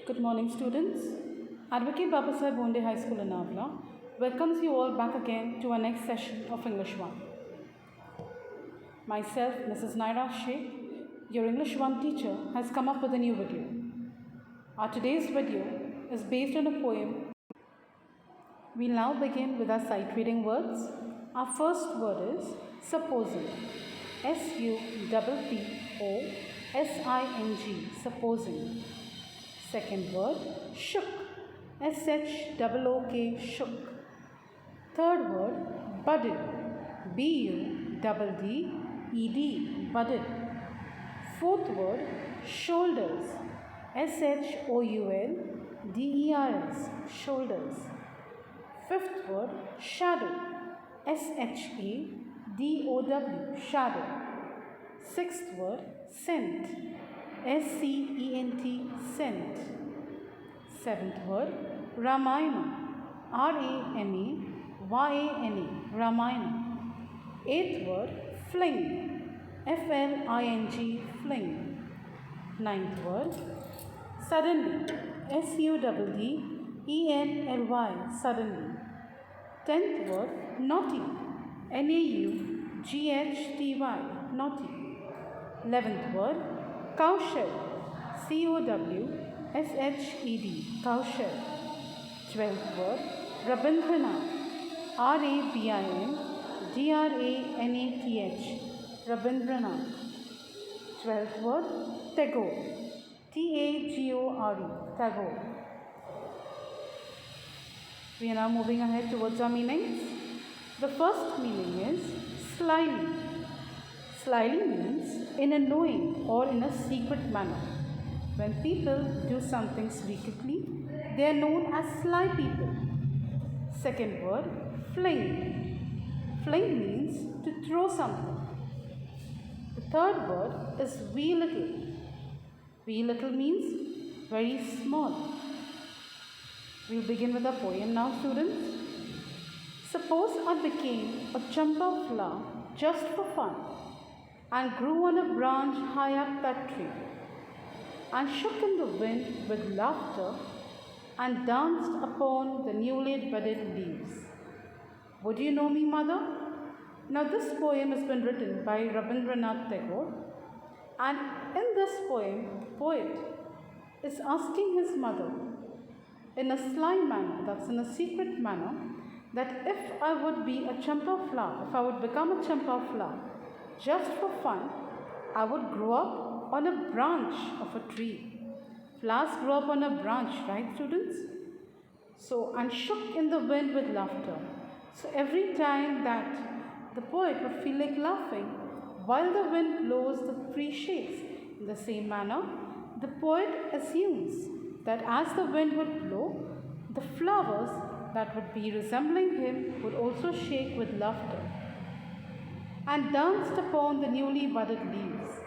Good morning, students. Advocate Babasaheb Bonde High School in Avla welcomes you all back again to our next session of English 1. Myself, Mrs. Naira Sheikh, your English 1 teacher, has come up with a new video. Our today's video is based on a poem. We'll now begin with our sight reading words. Our first word is supposing. S-U-P-P-O-S-I-N-G, supposing. Second word, shook. S-H-O-O-K, shook. Third word, budded. B-U-D-D-E-D, budded. Fourth word, shoulders. S-H-O-U-L-D-E-R-S, shoulders. Fifth word, shadow. S-H-A-D-O-W, shadow. Sixth word, scent. S-C-E-N-T, scent. Seventh word, Ramayana. R-A-M-A-Y-A-N-A, Ramayana. Eighth word, fling. F-L-I-N-G, fling. Ninth word, suddenly. S-U-D-D-E-N-L-Y, suddenly. Tenth word, naughty. N-A-U-G-H-T-Y, naughty. 11th word, cowshed. C-O-W-S-H-E-D, cowshed. 12th word, Rabindranath. R-A-B-I-N-D-R-A-N-A-T-H, Rabindranath. 12th word, Tagore. T-A-G-O-R-E, Tagore. We are now moving ahead towards our meanings. The first meaning is slyly. Slyly means in a knowing or in a secret manner. When people do something secretly, they are known as sly people. Second word, fling. Fling means to throw something. The third word is wee little. Wee little means very small. We'll begin with a poem now, students. Suppose I became a champa flower just for fun and grew on a branch high up that tree and shook in the wind with laughter and danced upon the newly budded leaves. Would you know me, mother? Now this poem has been written by Rabindranath Tagore, and in this poem, the poet is asking his mother in a sly manner, that's in a secret manner, that if I would be a champa flower, if I would become a champa flower, just for fun, I would grow up on a branch of a tree. Flowers grow up on a branch, right, students? So, and shook in the wind with laughter. So, every time that the poet would feel like laughing, while the wind blows, the tree shakes. In the same manner, the poet assumes that as the wind would blow, the flowers that would be resembling him would also shake with laughter and danced upon the newly budded leaves.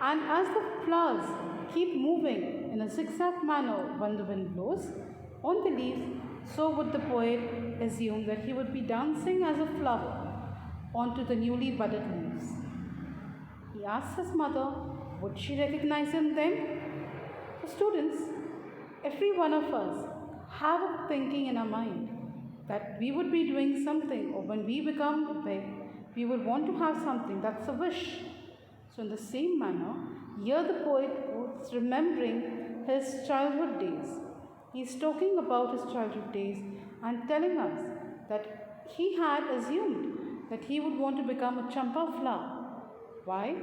And as the flowers keep moving in a zigzag manner when the wind blows on the leaves, so would the poet assume that he would be dancing as a flower onto the newly budded leaves. He asks his mother, would she recognize him then? So students, every one of us have a thinking in our mind that we would be doing something, or when we become big, we would want to have something. That's a wish. So in the same manner, here the poet was remembering his childhood days. He's talking about his childhood days and telling us that he had assumed that he would want to become a champa flower. Why?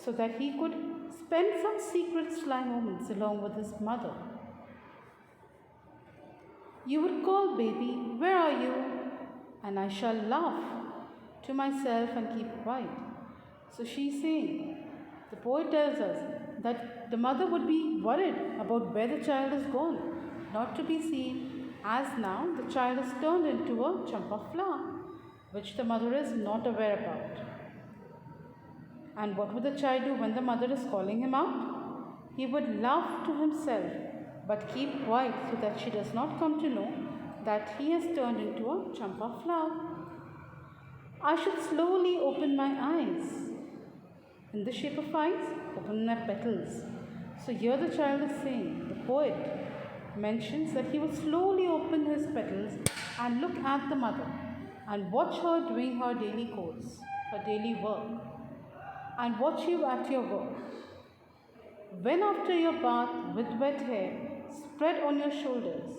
So that he could spend some secret sly moments along with his mother. You would call, baby, where are you? And I shall laugh to myself and keep quiet. So she's saying, the poet tells us that the mother would be worried about where the child is gone, not to be seen, as now the child is turned into a champa flower, which the mother is not aware about. And what would the child do when the mother is calling him out? He would laugh to himself, but keep quiet so that she does not come to know that he has turned into a champa flower. I should slowly open my eyes. In the shape of eyes, open my petals. So here the child is saying, the poet mentions that he will slowly open his petals and look at the mother and watch her doing her daily chores, her daily work, and watch you at your work. When after your bath with wet hair spread on your shoulders.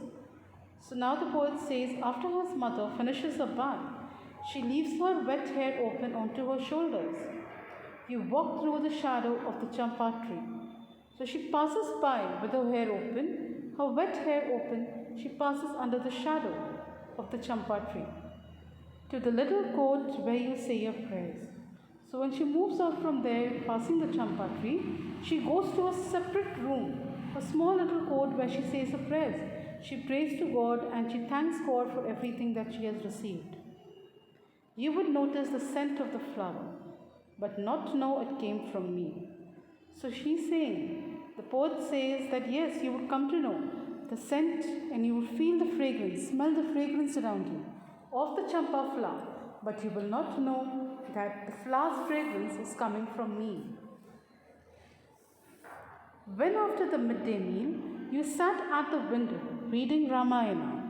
So now the poet says after his mother finishes her bath, she leaves her wet hair open onto her shoulders. You walk through the shadow of the Champa tree. So she passes by with her hair open, her wet hair open, she passes under the shadow of the Champa tree to the little court where you say your prayers. So when she moves out from there, passing the Champa tree, she goes to a separate room, a small little court where she says her prayers. She prays to God and she thanks God for everything that she has received. You would notice the scent of the flower, but not know it came from me. So she's saying, the poet says that yes, you would come to know the scent and you would feel the fragrance, smell the fragrance around you of the Champa flower, but you will not know that the flower's fragrance is coming from me. When after the midday meal, you sat at the window reading Ramayana.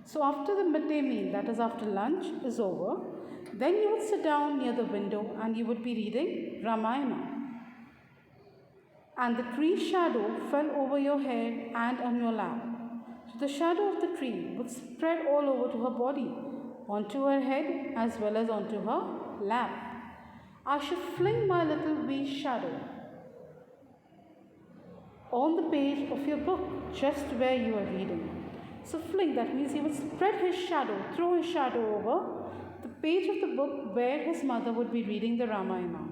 So after the midday meal, that is after lunch, is over, then you would sit down near the window and you would be reading Ramayana. And the tree's shadow fell over your head and on your lap. So the shadow of the tree would spread all over to her body, onto her head as well as onto her lap. I should fling my little wee shadow on the page of your book, just where you are reading. So fling, that means he would spread his shadow, throw his shadow over the page of the book where his mother would be reading the Ramayana.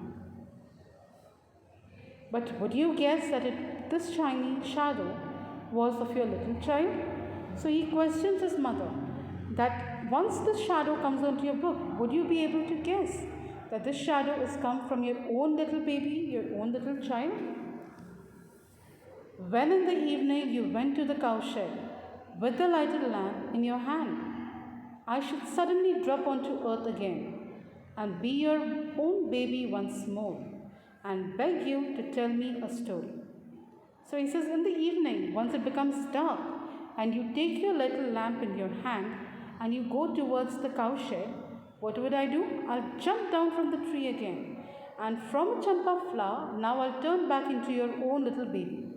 But would you guess that this shiny shadow was of your little child? So he questions his mother that once this shadow comes onto your book, would you be able to guess that this shadow is come from your own little baby, your own little child? When in the evening you went to the cowshed with the lighted lamp in your hand, I should suddenly drop onto earth again and be your own baby once more and beg you to tell me a story. So he says, in the evening, once it becomes dark and you take your little lamp in your hand and you go towards the cowshed, what would I do? I'll jump down from the tree again, and from a champa flower, now I'll turn back into your own little baby.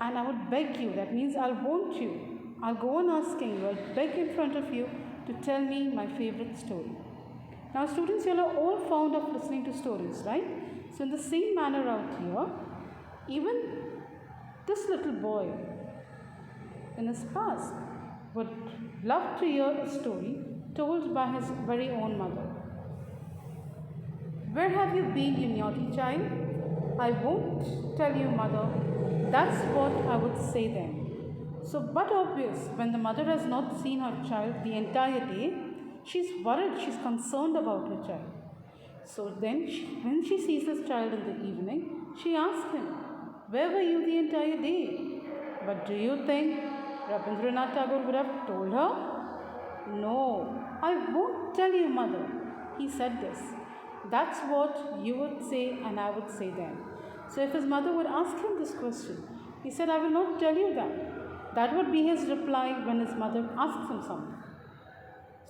And I would beg you, that means I'll want you. I'll go on asking you, I'll beg in front of you to tell me my favorite story. Now students, you are all fond of listening to stories, right? So in the same manner out here, even this little boy in his past would love to hear a story told by his very own mother. Where have you been, you naughty child? I won't tell you, mother. That's what I would say then. So, but obvious, when the mother has not seen her child the entire day, she's worried, she's concerned about her child. So then, when she sees this child in the evening, she asks him, where were you the entire day? But do you think Rabindranath Tagore would have told her? No, I won't tell you, mother. He said this. That's what you would say and I would say then. So if his mother would ask him this question, he said, I will not tell you that. That would be his reply when his mother asks him something.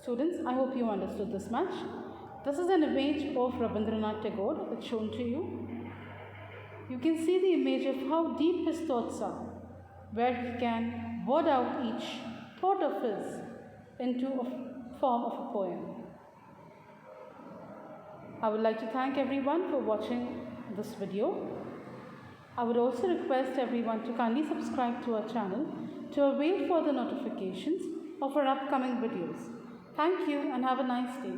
Students, I hope you understood this much. This is an image of Rabindranath Tagore that's shown to you. You can see the image of how deep his thoughts are, where he can word out each thought of his into a form of a poem. I would like to thank everyone for watching this video. I would also request everyone to kindly subscribe to our channel to avail further notifications of our upcoming videos. Thank you and have a nice day.